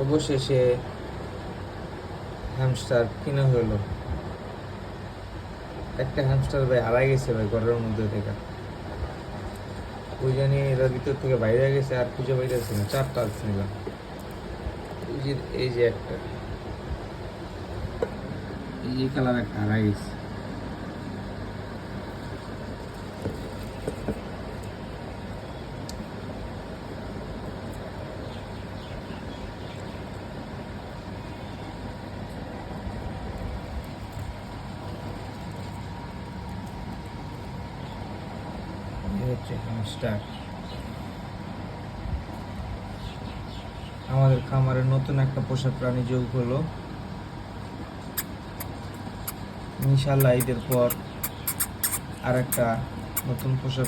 অবশেষে হ্যামস্টার কিনা হলো। একটা হ্যামস্টার ভাই হারাই গেছে ভাই ঘরের মধ্যে থেকে, ওই জানি এরা ভিতর থেকে বাইরে গেছে আর খুঁজে পাইতেছে না। 4টা ছিল, এই যে একটা, এই যে কালার একটা হারাই গেছে। হচ্ছে হ্যামস্টার। আমাদের খামারে নতুন একটা পোষা প্রাণী যোগ হলো। ইনশাল্লাহ ঈদের পর আর একটা নতুন পোষা